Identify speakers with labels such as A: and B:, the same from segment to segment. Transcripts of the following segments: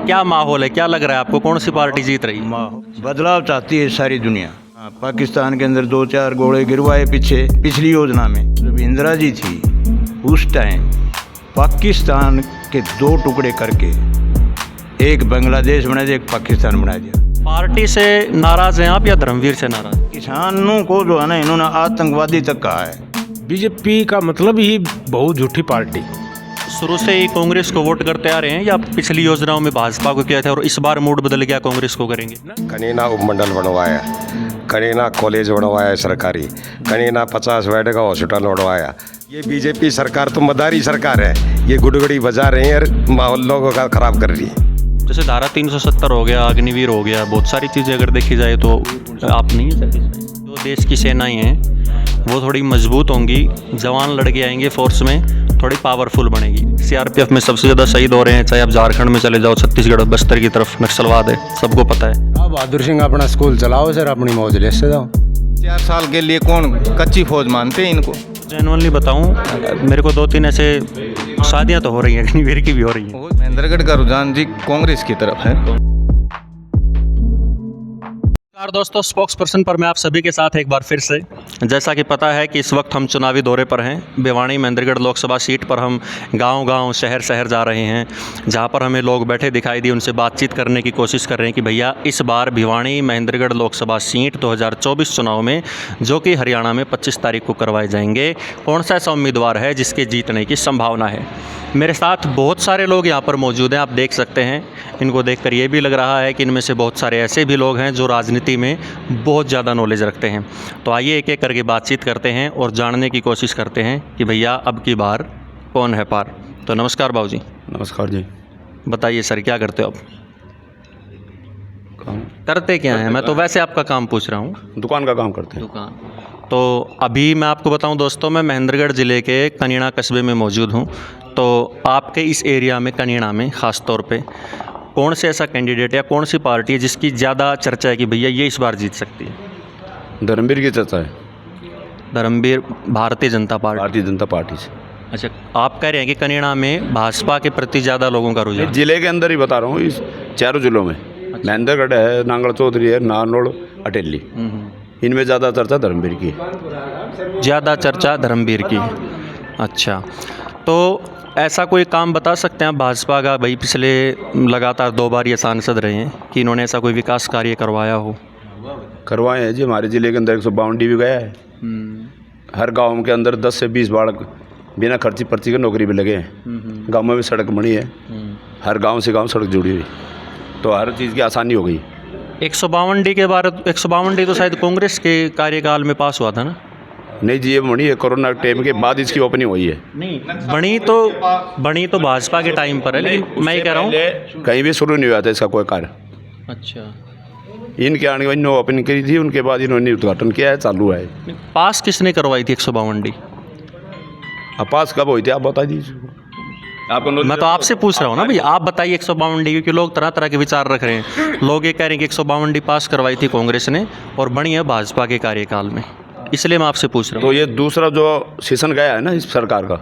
A: क्या माहौल है, क्या लग रहा है आपको, कौन सी पार्टी जीत रही है?
B: बदलाव चाहती है सारी दुनिया। पाकिस्तान के अंदर 2-4 गोले गिरवाए पिछली योजना में जब इंदिरा जी थी उस टाइम पाकिस्तान के 2 टुकड़े करके एक बांग्लादेश बना दिया, एक पाकिस्तान बना दिया।
A: पार्टी से नाराज हैं आप या धर्मवीर से नाराज?
B: किसानों को जो है ना इन्होंने आतंकवादी तक कहा है।
C: बीजेपी का मतलब ही बहुत झूठी पार्टी।
A: शुरू से ही कांग्रेस को वोट करते आ रहे हैं या पिछली योजनाओं में भाजपा को किया था और इस बार मूड बदल गया, कांग्रेस को करेंगे?
D: कनीना उपमंडल बनवाया, कनीना कॉलेज बनवाया सरकारी, कनीना 50 बेड का हॉस्पिटल बनवाया। ये बीजेपी सरकार तो मदारी सरकार है, ये गुड़गुड़ी बजा रही है और माहौल लोगों का खराब कर रही है।
A: जैसे धारा 370 हो गया, अग्निवीर हो गया, बहुत सारी चीज़ें अगर देखी जाए तो आप नहीं है सर, जो देश की सेनाएं हैं वो थोड़ी मजबूत होंगी, जवान लड़के आएंगे फोर्स में, थोड़ी पावरफुल बनेगी। सीआरपीएफ में सबसे ज़्यादा शहीद हो रहे हैं, चाहे आप झारखंड में चले जाओ, छत्तीसगढ़ बस्तर की तरफ नक्सलवाद है, सबको पता है।
C: अब बहादुर सिंह अपना स्कूल चलाओ सर, अपनी मौज ले से जाओ।
E: 4 साल के लिए कौन कच्ची फौज मानते हैं इनको?
A: जेनुअनली बताऊं, मेरे को 2-3 ऐसे शादियां तो हो रही हैं, अग्निवीर की भी हो रही हैं।
E: महेंद्रगढ़ का रुझान जी कांग्रेस की तरफ है।
A: नमस्कार दोस्तों, स्पोक्स पर्सन पर मैं आप सभी के साथ एक बार फिर से, जैसा कि पता है कि इस वक्त हम चुनावी दौरे पर हैं। भिवानी महेंद्रगढ़ लोकसभा सीट पर हम गांव-गांव, शहर-शहर जा रहे हैं, जहां पर हमें लोग बैठे दिखाई दिए, उनसे बातचीत करने की कोशिश कर रहे हैं कि भैया इस बार भिवानी महेंद्रगढ़ लोकसभा सीट 2024 चुनाव में, जो कि हरियाणा में 25 तारीख को करवाए जाएंगे, कौन सा ऐसा उम्मीदवार है जिसके जीतने की संभावना है। मेरे साथ बहुत सारे लोग यहाँ पर मौजूद हैं, आप देख सकते हैं। इनको देखकर ये भी लग रहा है कि इनमें से बहुत सारे ऐसे भी लोग हैं जो राजनीति में बहुत ज़्यादा नॉलेज रखते हैं। तो आइए एक एक करके बातचीत करते हैं और जानने की कोशिश करते हैं कि भैया अब की बार कौन है पार। तो नमस्कार बाबू जी।
D: नमस्कार जी।
A: बताइए सर, क्या करते हो आप?
D: काम
A: करते क्या हैं? मैं तो वैसे आपका काम पूछ रहा हूँ।
D: दुकान का काम करते हैं।
A: दुकान। तो अभी मैं आपको बताऊं दोस्तों, मैं महेंद्रगढ़ ज़िले के कनीना कस्बे में मौजूद हूं। तो आपके इस एरिया में, कनीना में ख़ास तौर पे, कौन से ऐसा कैंडिडेट या कौन सी पार्टी है जिसकी ज़्यादा चर्चा है कि भैया ये इस बार जीत सकती है?
D: धर्मवीर की चर्चा है,
A: धर्मवीर भारतीय जनता पार्टी।
D: भारतीय जनता पार्टी से।
A: अच्छा, आप कह रहे हैं कि कनीना में भाजपा के प्रति ज़्यादा लोगों का रुझान?
D: जिले के अंदर ही बता रहा हूँ, इस चारों जिलों में महेंद्रगढ़ है, नांगल चौधरी है, नारनौल, अटेली, इनमें ज़्यादा चर्चा धर्मवीर की है।
A: ज़्यादा चर्चा धर्मवीर की है। अच्छा, तो ऐसा कोई काम बता सकते हैं आप भाजपा का, भाई पिछले लगातार 2 बार ये सांसद रहे हैं, कि इन्होंने ऐसा कोई विकास कार्य करवाया हो?
D: करवाए हैं जी, हमारे ज़िले के अंदर 152 भी गया है। हर गांव के अंदर 10 से 20 बालक बिना खर्ची पर्ची के नौकरी भी लगे हैं। गाँव में भी सड़क बनी है, हर गाँव से गाँव सड़क जुड़ी हुई, तो हर चीज़ की आसानी हो गई।
A: 152D के बारे, 152D तो शायद कांग्रेस के कार्यकाल में पास हुआ था ना?
D: नहीं जी, ये बनी है कोरोना टाइम के बाद इसकी ओपनिंग हुई है।
A: नहीं, बनी तो भाजपा के टाइम पर है, लेकिन मैं ये कह रहा हूँ
D: कहीं भी शुरू नहीं हुआ था इसका कोई कार्य।
A: अच्छा,
D: इनके आने के बाद इन्होंने ओपनिंग करी थी, उनके बाद इन्होंने उद्घाटन किया है, चालू है।
A: पास किसने करवाई थी 152D?
D: अब पास कब हुई थी आप बता दीजिए। आपको
A: मैं तो आपसे पूछ रहा हूँ ना भैया, आप बताइए 152D, क्योंकि लोग तरह तरह के विचार रख रहे हैं। लोग ये कह रहे हैं कि 152D पास करवाई थी कांग्रेस ने और बनी है भाजपा के कार्यकाल में, इसलिए मैं आपसे पूछ रहा हूँ।
D: तो ये दूसरा जो सेशन गया है ना इस सरकार का,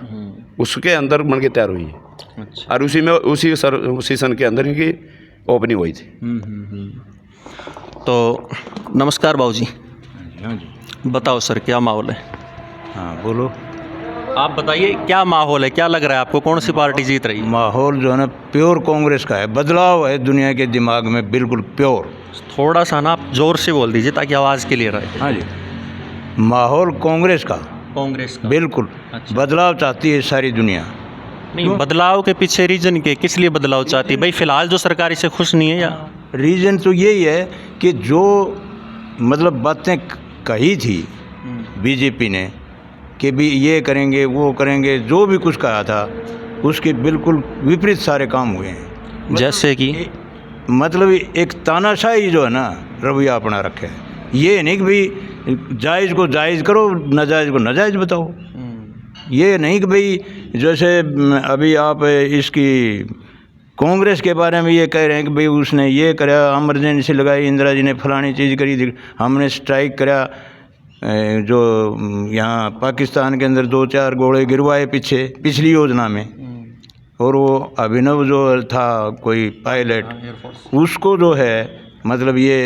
D: उसके अंदर बन के तैयार हुई है।
A: अच्छा।
D: और उसी में उसी सेशन के अंदर इनकी ओपनिंग हुई थी।
A: तो नमस्कार बाबू जी। बताओ सर, क्या माहौल है?
B: हाँ बोलो।
A: आप बताइए क्या माहौल है, क्या लग रहा है आपको, कौन सी पार्टी जीत रही है?
B: माहौल जो है ना प्योर कांग्रेस का है। बदलाव है दुनिया के दिमाग में, बिल्कुल प्योर।
A: थोड़ा सा ना आप जोर से बोल दीजिए ताकि आवाज़ क्लियर आए।
B: हाँ जी, माहौल कांग्रेस का,
A: कांग्रेस का
B: बिल्कुल।
A: अच्छा।
B: बदलाव चाहती है सारी दुनिया।
A: नहीं, बदलाव के पीछे रीजन के, किस लिए बदलाव चाहती है भाई? फिलहाल जो सरकार इससे खुश नहीं है या?
B: रीज़न तो यही है कि जो मतलब बातें कही थी बीजेपी ने कि भी ये करेंगे वो करेंगे, जो भी कुछ कहा था उसके बिल्कुल विपरीत सारे काम हुए हैं।
A: जैसे कि
B: मतलब एक तानाशाही जो है ना रवैया अपना रखे है। ये नहीं कि भाई जायज़ को जायज़ करो, नाजायज़ को नाजायज़ बताओ। ये नहीं कि भाई जैसे अभी आप इसकी कांग्रेस के बारे में ये कह रहे हैं कि भाई उसने ये करा, इमरजेंसी लगाई, इंदिरा जी ने फलानी चीज़ करी, हमने स्ट्राइक करा, जो यहाँ पाकिस्तान के अंदर 2-4 गोले गिरवाए पिछली योजना में, और वो अभिनव जो था कोई पायलट, उसको जो है मतलब ये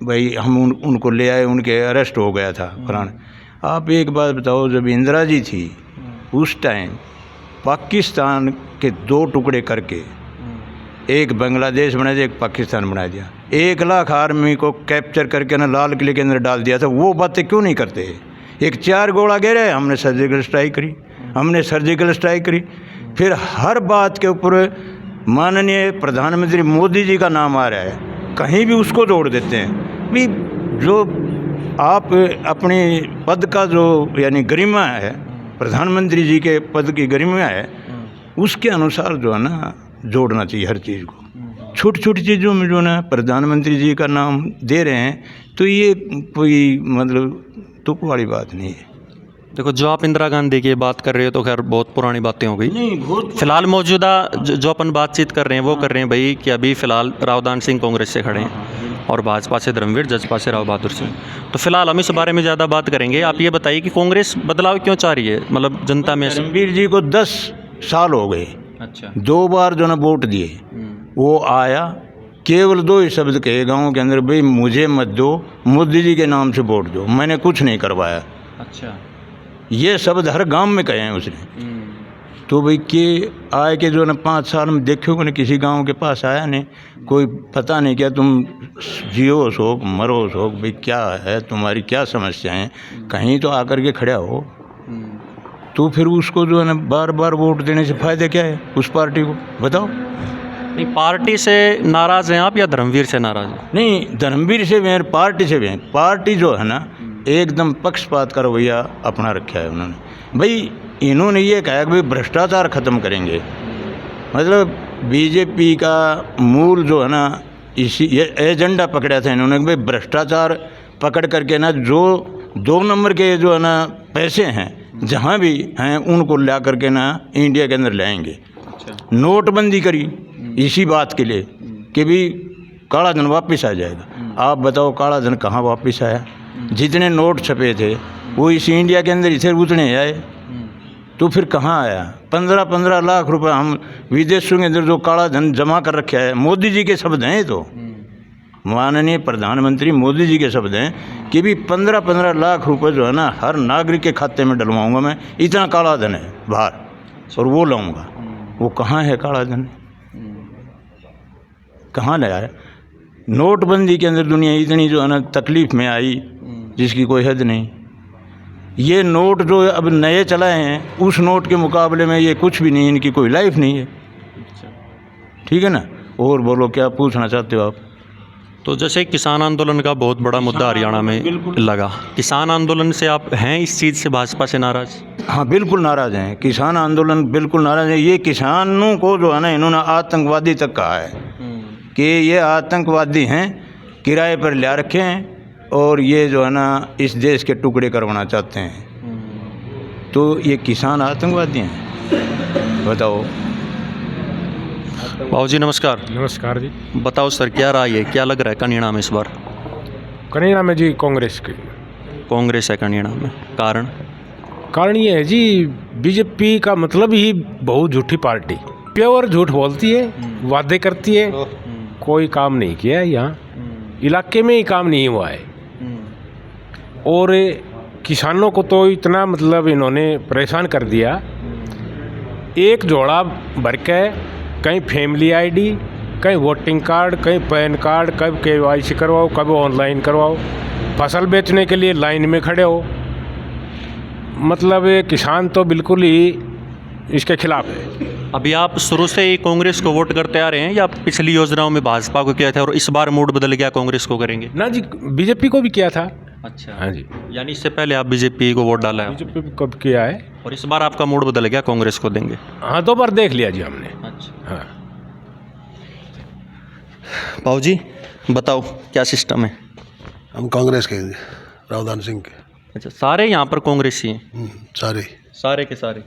B: भाई हम उनको ले आए, उनके अरेस्ट हो गया था फलाना। आप एक बात बताओ, जब इंदिरा जी थी उस टाइम पाकिस्तान के 2 टुकड़े करके एक बांग्लादेश बना दिया, एक पाकिस्तान बना दिया, 1 लाख आर्मी को कैप्चर करके ना लाल किले के अंदर डाल दिया था। वो बातें क्यों नहीं करते? एक 4 गोला गिरे, हमने सर्जिकल स्ट्राइक करी, हमने सर्जिकल स्ट्राइक करी। फिर हर बात के ऊपर माननीय प्रधानमंत्री मोदी जी का नाम आ रहा है, कहीं भी उसको जोड़ देते हैं। भी जो आप अपने पद का जो यानी गरिमा है, प्रधानमंत्री जी के पद की गरिमा है, उसके अनुसार जो है ना जोड़ना चाहिए हर चीज़ को। छोटी छोटी चीज़ों में जो ना प्रधानमंत्री जी का नाम दे रहे हैं, तो ये कोई मतलब तुक वाली बात नहीं है।
A: देखो, जो आप इंदिरा गांधी की बात कर रहे हो तो खैर बहुत पुरानी बातें हो गई।
B: नहीं, बहुत
A: फिलहाल मौजूदा जो अपन बातचीत कर रहे हैं वो कर रहे हैं भाई कि अभी फ़िलहाल रावदान सिंह कांग्रेस से खड़े हैं और भाजपा से धर्मवीर, जजपा से राव बहादुर सिंह। तो फिलहाल हम इस बारे में ज़्यादा बात करेंगे। आप ये बताइए कि कांग्रेस बदलाव क्यों चाह रही है, मतलब जनता में ऐसे?
B: धर्मवीर जी को 10 साल हो गए,
A: अच्छा,
B: 2 बार जो ना वोट दिए। वो आया, केवल 2 ही शब्द कहे गाँव के अंदर, भाई मुझे मत दो, मोदी जी के नाम से वोट दो, मैंने कुछ नहीं करवाया।
A: अच्छा,
B: ये शब्द हर गांव में कहे हैं उसने। तो भाई के आए के जो ना 5 साल में देखो ना किसी गांव के पास आया नहीं, कोई पता नहीं क्या तुम जियो शोक मरो शोक, भाई क्या है तुम्हारी क्या समस्या है, कहीं तो आकर के खड़ा हो। तो फिर उसको जो है ना बार बार वोट देने से फ़ायदा क्या है उस पार्टी को, बताओ।
A: नहीं, पार्टी से नाराज़ हैं आप या धर्मवीर से नाराज़ हैं?
B: नहीं, धर्मवीर से भी हैं, पार्टी से भी हैं। पार्टी जो है ना एकदम पक्षपात का रवैया अपना रखा है उन्होंने। भाई इन्होंने ये कहा कि भाई भ्रष्टाचार ख़त्म करेंगे, मतलब बीजेपी का मूल जो है ना इसी ये एजेंडा पकड़ा था इन्होंने कि भाई भ्रष्टाचार पकड़ करके ना जो 2 नंबर के जो है ना पैसे हैं जहाँ भी हैं उनको ला करके ना इंडिया के अंदर लाएंगे। नोटबंदी करी इसी बात के लिए कि भी काला धन वापस आ जाएगा। आप बताओ काला धन कहाँ वापस आया? जितने नोट छपे थे वो इस इंडिया के अंदर इसे उतने आए, तो फिर कहाँ आया? 15-15 लाख रुपए हम विदेशों के अंदर जो काला धन जमा कर रखा है, मोदी जी के शब्द हैं। तो माननीय प्रधानमंत्री मोदी जी के शब्द हैं कि भी 15-15 लाख रुपए जो है ना हर नागरिक के खाते में डलवाऊंगा मैं, इतना काला धन है बाहर, और वो लाऊंगा। वो कहाँ है काला धन? कहाँ ले आया? नोटबंदी के अंदर दुनिया इतनी जो है ना तकलीफ़ में आई जिसकी कोई हद नहीं। ये नोट जो अब नए चलाए हैं उस नोट के मुकाबले में ये कुछ भी नहीं, इनकी कोई लाइफ नहीं है। ठीक है ना? और बोलो क्या पूछना चाहते हो आप?
A: तो जैसे किसान आंदोलन का बहुत बड़ा मुद्दा हरियाणा में लगा, किसान आंदोलन से आप हैं इस चीज़ से भाजपा से नाराज़?
B: हाँ, बिल्कुल नाराज़ हैं। किसान आंदोलन बिल्कुल नाराज़ है। ये किसानों को जो है ना इन्होंने आतंकवादी तक कहा है कि ये आतंकवादी हैं, किराए पर ला रखे हैं और ये जो है ना इस देश के टुकड़े करवाना चाहते हैं। तो ये किसान आतंकवादी हैं, बताओ।
A: बाबू जी नमस्कार।
C: नमस्कार जी।
A: बताओ सर, क्या राय है, क्या लग रहा है कन्याणा में इस बार?
C: कन्याणा में जी कांग्रेस की
A: कांग्रेस है कन्याणा में, कारण
C: ये है जी, बीजेपी का मतलब ही बहुत झूठी पार्टी, प्योर झूठ बोलती है, वादे करती है, कोई काम नहीं किया है यहाँ इलाके में, ही काम नहीं हुआ है। और किसानों को तो इतना मतलब इन्होंने परेशान कर दिया, एक जोड़ा भर के कहीं फैमिली आईडी, कहीं वोटिंग कार्ड, कहीं पैन कार्ड, कब KYC करवाओ, कब ऑनलाइन करवाओ, फसल बेचने के लिए लाइन में खड़े हो। मतलब ये किसान तो बिल्कुल ही इसके खिलाफ है।
A: अभी आप शुरू से ही कांग्रेस को वोट करते आ रहे हैं या पिछली योजनाओं में भाजपा को किया था और इस बार मूड बदल गया कांग्रेस को करेंगे?
C: ना जी, बीजेपी को भी किया था।
A: अच्छा,
C: हाँ जी,
A: यानी इससे पहले आप बीजेपी को वोट डाला है
C: बीजेपी को कब किया है
A: और इस बार आपका मूड बदल गया, कांग्रेस को देंगे?
C: हाँ, 2 बार देख लिया जी हमने।
A: अच्छा,
C: हाँ,
A: बाबू जी बताओ क्या सिस्टम है?
F: हम कांग्रेस के हैं, रावदान सिंह के।
A: अच्छा, सारे यहाँ पर कांग्रेस ही हैं?
F: सारे
A: सारे के सारे?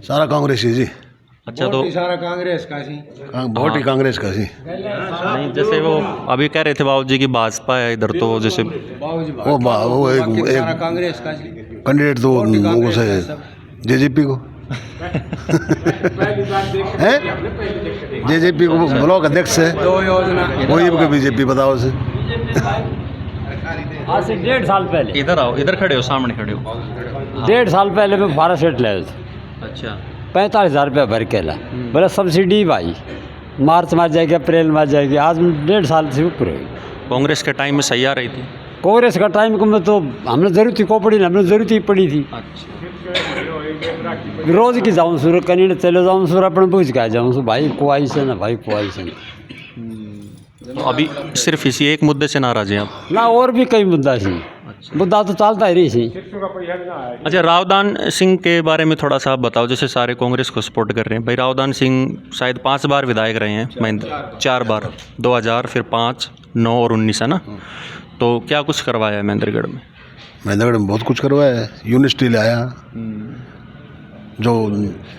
F: सारा कांग्रेस ही जी।
A: अच्छा, तो
C: सारा कांग्रेस का सी,
F: वोट ही कांग्रेस का जी।
A: नहीं, जैसे वो अभी कह रहे थे बाबू जी की भाजपा है इधर, तो जैसे
F: वो एक
C: कांग्रेस का सी,
F: कैंडिडेट तो वो से JJP को हैं जेजेपी को ब्लॉक अध्यक्ष है वही को बीजेपी बताओ से।
G: आज से 1.5 साल पहले,
A: इधर आओ, इधर खड़े हो, सामने खड़े हो।
G: 1.5 साल पहले मैं 12 सेट लाया था,
A: अच्छा
G: 45,000 रुपया भर के ला, बोला सब्सिडी भाई मार्च में आ जाएगी, अप्रैल में आ जाएगी। आज 1.5 साल से ऊपर है।
A: कांग्रेस के टाइम में सही आ रही थी।
G: कांग्रेस का टाइम को में तो हमने जरूरत ही को पड़ी, हमने जरूरत ही पड़ी थी।
A: अच्छा
G: रोज की जाऊँ सूर कहीं चले जाऊँ सूर अपने पूछ के आ जाऊँ सो भाई को आई से ना, भाई को आई से ना।
A: तो अभी सिर्फ इसी एक मुद्दे से नाराज हैं आप?
G: ना और भी कई मुद्दा सी, मुद्दा तो चलता ही रही सी।
A: अच्छा, रावदान सिंह के बारे में थोड़ा सा आप बताओ। जैसे सारे कांग्रेस को सपोर्ट कर रहे हैं भाई, रावदान सिंह शायद 5 बार विधायक रहे हैं महेंद्र, 4 बार, 2000 फिर 5, 9 और 19 है ना। तो क्या कुछ करवाया है महेंद्रगढ़ में?
F: महेंद्रगढ़ में बहुत कुछ करवाया है। यूनिवर्सिटी लाया, जो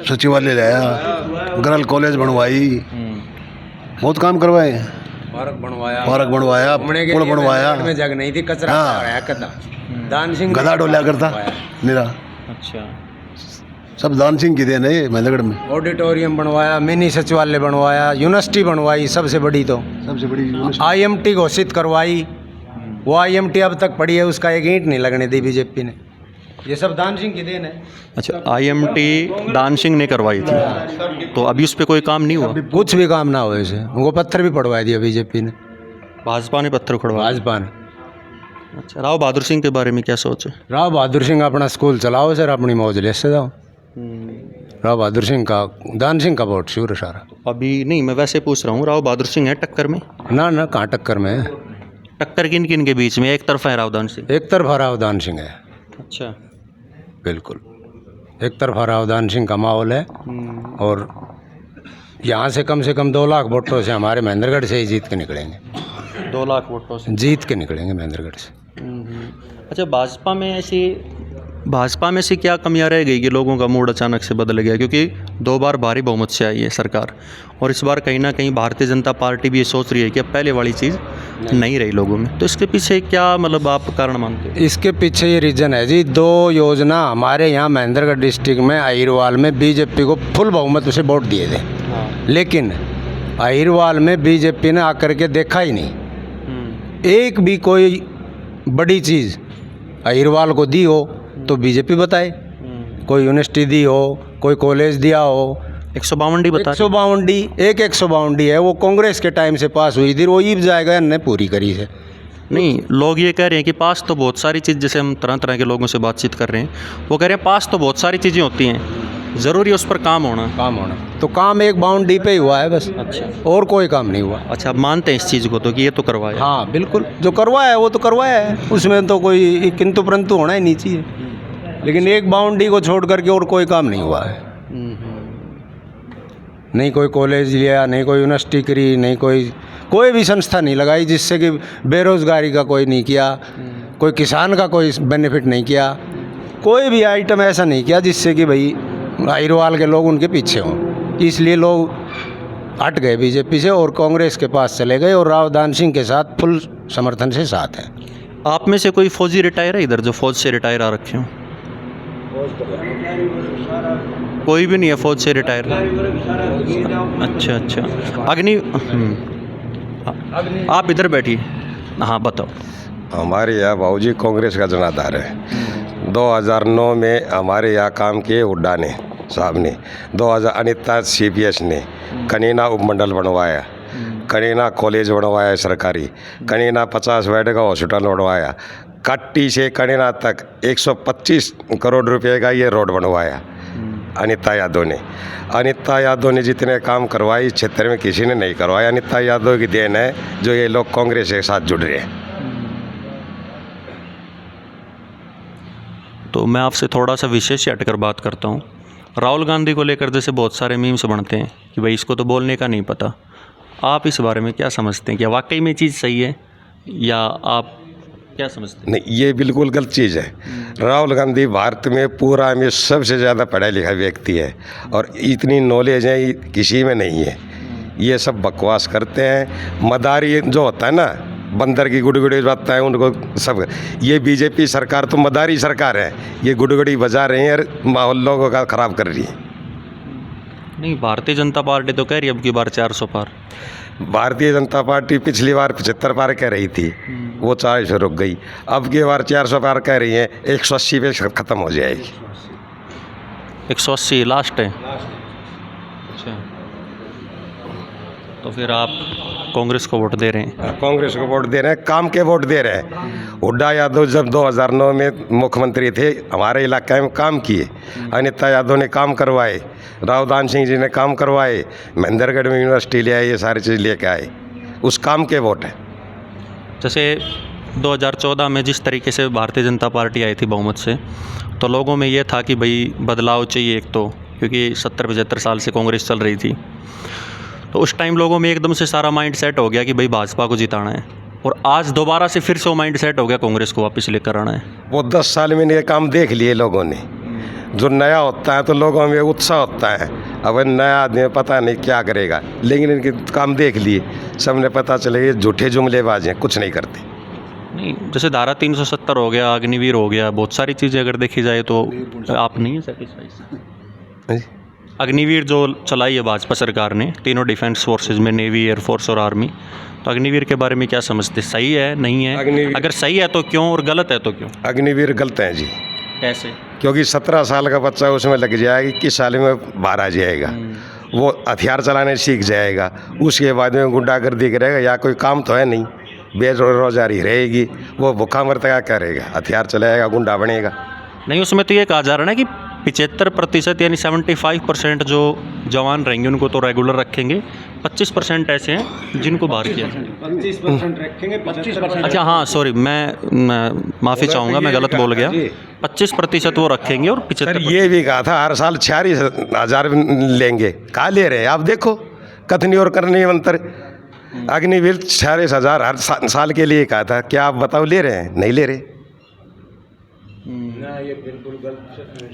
F: सचिवालय लाया, गर्ल कॉलेज बनवाई, बहुत काम करवाए हैं। पार्क बनवाया, पुल बनवाया,
E: में जग नहीं थी, कचरा
F: हाँ।
E: दान सिंह
F: गधा डोलिया करता मेरा,
A: अच्छा,
F: सब दान सिंह की देन है ये महेंद्रगढ़ में।
E: ऑडिटोरियम बनवाया, मिनी सचिवालय बनवाया, यूनिवर्सिटी बनवाई, सबसे बड़ी तो
F: सबसे बड़ी यूनिवर्सिटी।
E: IMT घोषित करवाई। वो IMT अब तक पड़ी है, उसका एक ईंट नहीं लगने दी बीजेपी ने। ये सब दान सिंह की देन है।
A: अच्छा, IMT दान सिंह ने करवाई थी, तो अभी उस पर कोई काम नहीं हुआ?
E: कुछ भी काम ना हो इसे, उनको पत्थर भी पड़वा दिया बीजेपी ने,
A: भाजपा ने पत्थर उखड़वाया।
E: भाजपा ने।
A: अच्छा, राव बहादुर सिंह के बारे में क्या सोच है?
E: राव बहादुर सिंह अपना स्कूल चलाओ सर, अपनी मौज ले से जाओ। राव बहादुर सिंह का, दान सिंह का वोट श्योर है सारा।
A: अभी नहीं, मैं वैसे पूछ रहा हूँ, राव बहादुर सिंह है टक्कर में?
E: ना ना, कहाँ टक्कर में है?
A: टक्कर किन किन के बीच में? एक तरफा है रावदान सिंह।
E: एक तरफा रावदान सिंह है,
A: अच्छा,
E: बिल्कुल एक तरफा रावदान सिंह का माहौल है। और यहाँ से कम 2 लाख वोटों से हमारे महेंद्रगढ़ से ही जीत के निकलेंगे।
A: 2 लाख वोटों से
E: जीत के निकलेंगे महेंद्रगढ़ से।
A: अच्छा, भाजपा में से क्या कमियां रह गई कि लोगों का मूड अचानक से बदल गया? क्योंकि 2 बार भारी बहुमत से आई है सरकार, और इस बार कहीं ना कहीं भारतीय जनता पार्टी भी ये सोच रही है कि अब पहले वाली चीज़ नहीं रही लोगों में। तो इसके पीछे क्या मतलब आप कारण मानते हैं?
E: इसके पीछे ये रीज़न है जी, 2 योजना हमारे यहाँ महेंद्रगढ़ डिस्ट्रिक्ट में अहिरवाल में बीजेपी को फुल बहुमत से वोट दिए थे। लेकिन अहिरवाल में बीजेपी ने आकर के देखा ही नहीं। एक भी कोई बड़ी चीज़ अहिरवाल को दी हो तो बीजेपी बताए। कोई यूनिवर्सिटी दी हो, कोई कॉलेज दिया हो।
A: 152 डी बता
E: 152 डी, 152 है, वो कांग्रेस के टाइम से पास हुई थी, वो ईब जाएगा ने पूरी करी है।
A: नहीं, लोग ये कह रहे हैं कि पास तो बहुत सारी चीज़, जैसे हम तरह तरह के लोगों से बातचीत कर रहे हैं, वो कह रहे हैं पास तो बहुत सारी चीज़ें होती हैं, ज़रूरी है उस पर काम होना।
E: तो काम 152 पे ही हुआ है बस।
A: अच्छा,
E: और कोई काम नहीं हुआ।
A: अच्छा, आप मानते हैं इस चीज़ को तो कि ये तो करवाया?
E: हाँ बिल्कुल, जो करवाया है वो तो करवाया है, उसमें तो कोई किंतु परंतु होना ही नहीं चाहिए। लेकिन 152 को छोड़ करके और कोई काम नहीं हुआ है। नहीं कोई कॉलेज लिया, नहीं कोई यूनिवर्सिटी करी, नहीं कोई भी संस्था नहीं लगाई, जिससे कि बेरोज़गारी का कोई नहीं किया, कोई किसान का कोई बेनिफिट नहीं किया, कोई भी आइटम ऐसा नहीं किया जिससे कि भाई अहिरवाल के लोग उनके पीछे हों। इसलिए लोग हट गए बीजेपी से और कांग्रेस के पास चले गए, और रावदान सिंह के साथ फुल समर्थन से साथ हैं।
A: आप में से कोई फौजी रिटायर है इधर, जो फौज से रिटायर आ रखे हो? कोई भी नहीं है फौज से रिटायर? अच्छा अच्छा, आप इधर बैठिए। हाँ बताओ।
H: हमारे यहाँ बाबूजी कांग्रेस का जनाधार है। 2009 में हमारे यहाँ काम किए हुड्डा ने साहब ने, 2000 अनिता CPS ने कनीना उपमंडल बनवाया, कनीना कॉलेज बनवाया सरकारी, कनीना 50 बेड का हॉस्पिटल बनवाया, कट्टी से कनीना तक 125 करोड़ रुपए का ये रोड बनवाया अनिता यादव ने। अनिता यादव ने जितने काम करवाए इस क्षेत्र में किसी ने नहीं करवाया। अनिता यादव की देन है जो ये लोग कांग्रेस के साथ जुड़ रहे हैं।
A: तो मैं आपसे थोड़ा सा विशेष से हटकर बात करता हूँ। राहुल गांधी को लेकर जैसे बहुत सारे मीम्स बनते हैं कि भाई इसको तो बोलने का नहीं पता, आप इस बारे में क्या समझते हैं? क्या वाकई में चीज़ सही है या आप क्या समझते हैं?
H: नहीं, ये बिल्कुल गलत चीज़ है। राहुल गांधी भारत में पूरा में सबसे ज़्यादा पढ़ा लिखा व्यक्ति है, और इतनी नॉलेज है किसी में नहीं है। ये सब बकवास करते हैं। मदारी जो होता है ना, बंदर की गुड़गुड़ी बात है उनको सब। ये बीजेपी सरकार तो मदारी सरकार है, ये गुड़गुड़ी बजा रही है और माहौल लोगों का ख़राब कर रही है।
A: नहीं, भारतीय जनता पार्टी तो कह रही है अब की बार 400 पार।
H: भारतीय जनता पार्टी पिछली बार 75 पार कह रही थी, वो 40 रुक गई। अब की बार 400 पार कह रही है, 180 पे ख़त्म हो जाएगी।
A: 180 लास्ट है। अच्छा, तो फिर आप कांग्रेस को वोट दे रहे हैं?
H: कांग्रेस को वोट दे रहे हैं, काम के वोट दे रहे हैं। हुड्डा यादव जब 2009 में मुख्यमंत्री थे, हमारे इलाके में काम किए। अनिता यादव ने काम करवाए, रावदान सिंह जी ने काम करवाए, महेंद्रगढ़ में यूनिवर्सिटी ले आए, ये सारी चीज़ लेके आए। उस काम के वोट है।
A: जैसे 2014 में जिस तरीके से भारतीय जनता पार्टी आई थी बहुमत से, तो लोगों में ये था कि भाई बदलाव चाहिए एक तो, क्योंकि 70-75 साल से कांग्रेस चल रही थी। तो उस टाइम लोगों में एकदम से सारा माइंड सेट हो गया कि भाई भाजपा को जिताना है, और आज दोबारा से फिर से वो माइंड सेट हो गया कांग्रेस को वापस लेकर आना है।
H: वो 10 साल में ये काम देख लिए लोगों ने। जो नया होता है तो लोगों में उत्साह होता है, अब नया आदमी पता नहीं क्या करेगा, लेकिन इनके काम देख लिए, सबने पता चले ये झूठे जुमलेबाज हैं, कुछ नहीं करते।
A: नहीं, जैसे धारा 370 हो गया, अग्निवीर हो गया, बहुत सारी चीज़ें अगर देखी जाए तो आप नहीं है सेटिस्फाइड? अग्निवीर जो चलाई है भाजपा सरकार ने तीनों डिफेंस फोर्सेज में, नेवी, एयरफोर्स और आर्मी, तो अग्निवीर के बारे में क्या समझते? सही है, नहीं है? अगर सही है तो क्यों, और गलत है तो क्यों?
H: अग्निवीर गलत है जी।
A: कैसे?
H: क्योंकि 17 साल का बच्चा उसमें लग जाएगा, 21 साल में बाहर आ जाएगा, वो हथियार चलाने सीख जाएगा, उसके बाद में गुंडागर्दी करेगा, या कोई काम तो है नहीं, बेरोजगारी रहेगी, वो भूखा मरता करेगा, हथियार चलाएगा, गुंडा बनेगा।
A: नहीं, उसमें तो ये कहा जा रहा है ना कि 75% यानी 75% जो जवान रहेंगे उनको तो रेगुलर रखेंगे, 25% ऐसे हैं जिनको बाहर किया जाए।
B: 25% रखेंगे, 25%।
A: अच्छा हाँ, सॉरी, मैं माफ़ी चाहूँगा, मैं गलत बोल गया। 25% वो रखेंगे और 75%।
H: ये भी कहा था हर साल 46,000 लेंगे, कहा ले रहे हैं आप देखो, कथनी और करनी अंतर। अग्निवीर 46,000 हर साल के लिए कहा था, क्या आप बताओ ले रहे हैं? नहीं ले रहे।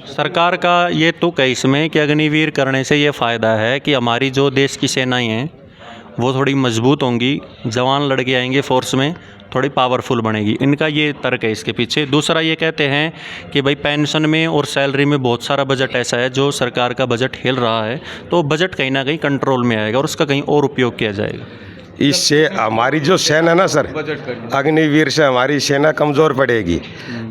A: सरकार का ये तुक है इसमें कि अग्निवीर करने से ये फ़ायदा है कि हमारी जो देश की सेनाएं हैं वो थोड़ी मजबूत होंगी, जवान लड़के आएंगे फोर्स में, थोड़ी पावरफुल बनेगी। इनका ये तर्क है इसके पीछे। दूसरा ये कहते हैं कि भाई पेंशन में और सैलरी में बहुत सारा बजट ऐसा है जो सरकार का बजट हिल रहा है, तो बजट कहीं ना कहीं कंट्रोल में आएगा और उसका कहीं और उपयोग किया जाएगा।
H: इससे हमारी जो सेना है ना सर, अग्निवीर से हमारी सेना कमज़ोर पड़ेगी।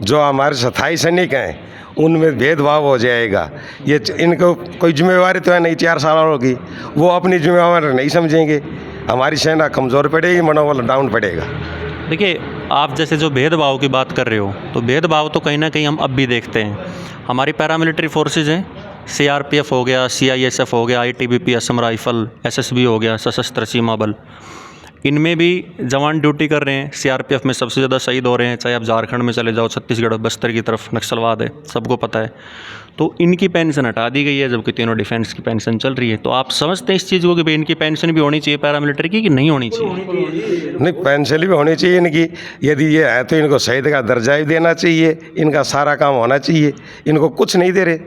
H: जो हमारे स्थायी सैनिक हैं उनमें भेदभाव हो जाएगा। ये इनको कोई जिम्मेवारी तो है नहीं, 4 साल होगी, वो अपनी जिम्मेवारी नहीं समझेंगे, हमारी सेना कमज़ोर पड़ेगी, मनोबल डाउन पड़ेगा।
A: देखिए, आप जैसे जो भेदभाव की बात कर रहे हो, तो भेदभाव तो कहीं ना कहीं हम अब भी देखते हैं। हमारी पैरामिलिट्री फोर्सेज हैं, CRPF हो गया, CISF हो गया, ITBP, असम राइफल, SSB हो गया, सशस्त्र सीमा बल, इनमें भी जवान ड्यूटी कर रहे हैं। CRPF में सबसे ज़्यादा शहीद हो रहे हैं, चाहे आप झारखंड में चले जाओ, छत्तीसगढ़, बस्तर की तरफ नक्सलवाद है, सबको पता है। तो इनकी पेंशन हटा दी गई है, जबकि तीनों डिफेंस की पेंशन चल रही है। तो आप समझते हैं इस चीज़ को कि भाई इनकी पेंशन भी होनी चाहिए पैरामिलिट्री की, कि नहीं होनी चाहिए?
H: नहीं, पेंशन भी होनी चाहिए इनकी। यदि ये है तो इनको शहीद का दर्जा भी देना चाहिए, इनका सारा काम होना चाहिए। इनको कुछ नहीं दे रहे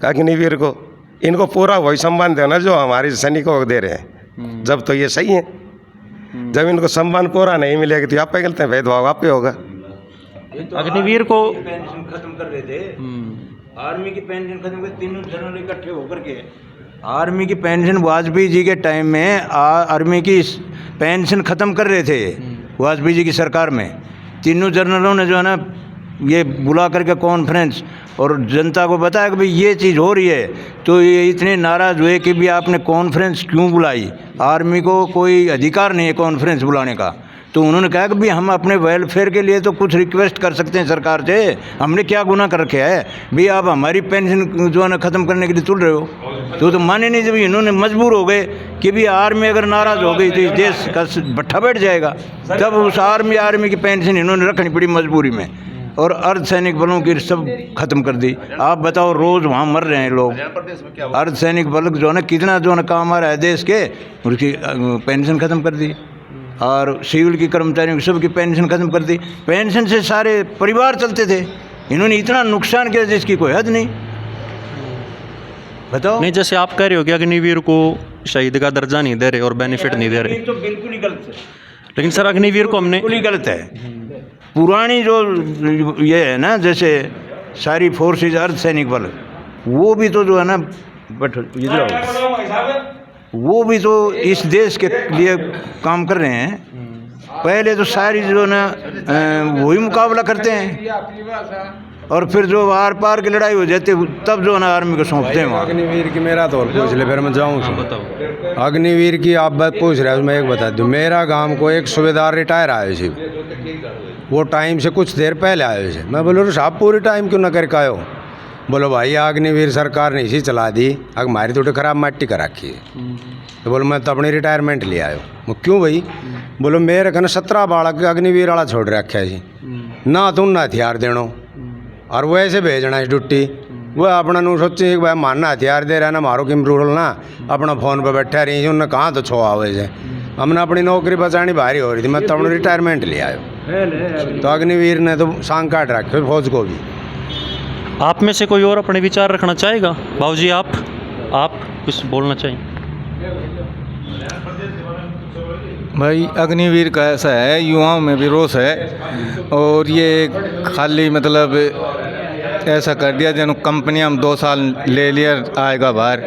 H: अग्निवीर को, इनको पूरा वही सम्मान देना जो हमारे सैनिकों को दे रहे हैं। जब तो ये सही है, जब इनको सम्मान पूरा नहीं मिलेगा तो आप पे गलते हैं, भेदभाव आप पे होगा।
A: अग्निवीर को
B: पेंशन खत्म कर रहे थे, आर्मी की पेंशन खत्म कर, तीनों जनरल इकट्ठे होकर के आर्मी की पेंशन वाजपेयी जी के टाइम में आर्मी की पेंशन ख़त्म कर रहे थे वाजपेयी जी की सरकार में। तीनों जनरलों ने जो है ना ये बुला करके कॉन्फ्रेंस और जनता को बताया कि भाई ये चीज़ हो रही है, तो ये इतने नाराज़ हुए कि भी आपने कॉन्फ्रेंस क्यों बुलाई, आर्मी को कोई अधिकार नहीं है कॉन्फ्रेंस बुलाने का। तो उन्होंने कहा कि भाई हम अपने वेलफेयर के लिए तो कुछ रिक्वेस्ट कर सकते हैं सरकार से, हमने क्या गुनाह कर रखे है भाई आप हमारी पेंशन जो है ना ख़त्म करने के लिए तुल रहे हो। तो माने नहीं, जब इन्होंने मजबूर हो गए कि भी आर्मी अगर नाराज़ हो गई तो इस देश का भट्ठा बैठ जाएगा, तब उस आर्मी की पेंशन इन्होंने रखनी पड़ी मजबूरी में, और अर्धसैनिक बलों की सब खत्म कर दी। आप बताओ, रोज़ वहाँ मर रहे हैं लोग। अर्धसैनिक बल जो है ना कितना जो है ना काम आ रहा है देश के, उसकी पेंशन ख़त्म कर दी, और सिविल की कर्मचारियों की सबकी पेंशन ख़त्म कर दी। पेंशन से सारे परिवार चलते थे, इन्होंने इतना नुकसान किया जिसकी कोई हद नहीं। बताओ।
A: नहीं, जैसे आप कह रहे हो कि अग्निवीर को शहीद का दर्जा नहीं दे रहे और बेनिफिट नहीं दे रहे,
B: तो बिल्कुल ही गलत है।
A: लेकिन सर अग्निवीर को हमने
B: बिल्कुल ही गलत है। पुरानी जो ये है ना, जैसे सारी फोर्सेज अर्धसैनिक बल, वो भी तो जो है ना, बट इधर आओ, वो भी तो इस देश के लिए काम कर रहे हैं। पहले तो सारी जो ना वही मुकाबला करते हैं, और फिर जो आर पार की लड़ाई हो जाती है तब जो ना आर्मी को सौंपते हैं वहाँ।
E: अग्निवीर की मेरा तो पूछ ले, फिर मैं जाऊँ।
A: बताओ।
E: अग्निवीर की आप बात पूछ रहे हो, मैं एक बता दूँ। मेरा गांव को एक सूबेदार रिटायर आए थे, वो टाइम से कुछ देर पहले आए थे। मैं बोलो साहब पूरी टाइम क्यों ना करके आयो? बोलो भाई अग्निवीर सरकार ने इसी चला दी, अगर हमारी थोड़ी ख़राब मट्टी कर रखी है। तो बोलो मैं तो अपनी रिटायरमेंट ले आयो। वो क्यों भाई? बोलो मेरे कने 17 बालक अग्निवीर वाला छोड़ रखा है जी, ना तुम ना हथियार देनो और वो ऐसे भेजना है ड्यूटी। वो अपना नू सोचे कि भाई मारना हथियार दे रहा ना, मारो किम रूल ना, अपना फ़ोन पर बैठा रही उन्हें कहाँ तो छो आवे से। हमने अपनी नौकरी बचानी भारी हो रही थी, मैं तो अपनी रिटायरमेंट ले आयो। तो अग्निवीर ने तो सांग काट रखे फौज को भी।
A: आप में से कोई और अपने विचार रखना चाहेगा? बाबूजी आप कुछ बोलना चाहिए?
I: भाई अग्निवीर का ऐसा है, युवाओं में भी रोष है, और ये खाली मतलब ऐसा कर दिया जन कंपनियां 2 साल ले लिया आएगा बाहर,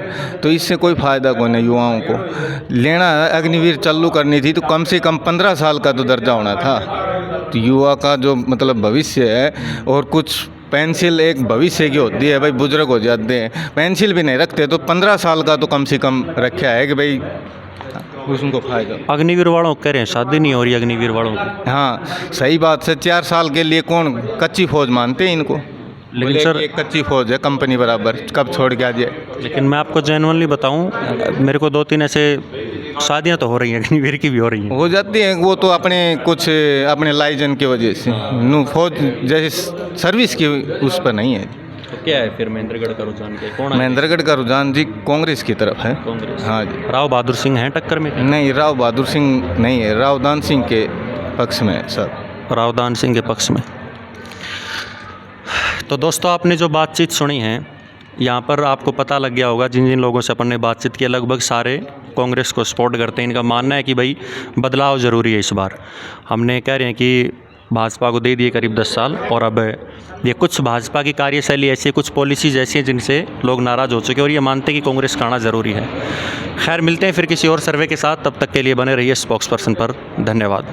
I: तो इससे कोई फ़ायदा कोई नहीं। युवाओं को लेना है, अग्निवीर चालू करनी थी तो कम से कम 15 साल का तो दर्जा होना था। तो युवा का जो मतलब भविष्य है, और कुछ पेंसिल एक भविष्य की होती है भाई, बुजुर्ग हो जाते हैं पेंसिल भी नहीं रखते, तो 15 साल का तो कम से कम रखा है कि भाई उसको फायदा।
A: अग्निवीर वालों कह रहे हैं शादी नहीं हो रही अग्निवीर वालों की।
I: हाँ सही बात है, 4 साल के लिए कौन कच्ची फौज मानते हैं इनको?
A: लेकिन सर
I: एक कच्ची फौज है कंपनी बराबर, कब छोड़ के आ जाए।
A: लेकिन मैं आपको जेन्युइनली बताऊं, मेरे को 2-3 ऐसे शादियां तो हो रही हैं, अग्निवीर की भी हो रही हैं।
I: हो जाती है, वो तो अपने कुछ अपने लाइजन की वजह से, नू फौज जैसे सर्विस की उस पर नहीं है।
A: तो क्या है फिर महेंद्रगढ़ का रुझान? के कौन है?
I: महेंद्रगढ़ का रुझान जी कांग्रेस की तरफ है।
A: कांग्रेस।
I: हाँ जी।
A: राव बहादुर सिंह हैं टक्कर में?
I: नहीं, राव बहादुर सिंह नहीं है, रावदान सिंह के पक्ष में है सर।
A: रावदान सिंह के पक्ष में। तो दोस्तों आपने जो बातचीत सुनी है, यहाँ पर आपको पता लग गया होगा, जिन जिन लोगों से अपन ने बातचीत की लगभग सारे कांग्रेस को सपोर्ट करते हैं। इनका मानना है कि भाई बदलाव ज़रूरी है इस बार। हमने कह रहे हैं कि भाजपा को दे दिए करीब 10 साल, और अब ये कुछ भाजपा की कार्यशैली ऐसी, कुछ पॉलिसीज़ ऐसी हैं जिनसे लोग नाराज़ हो चुके हैं, और ये मानते हैं कि कांग्रेस का आना ज़रूरी है। खैर मिलते हैं फिर किसी और सर्वे के साथ, तब तक के लिए बने रहिए स्पोक्स पर्सन पर। धन्यवाद।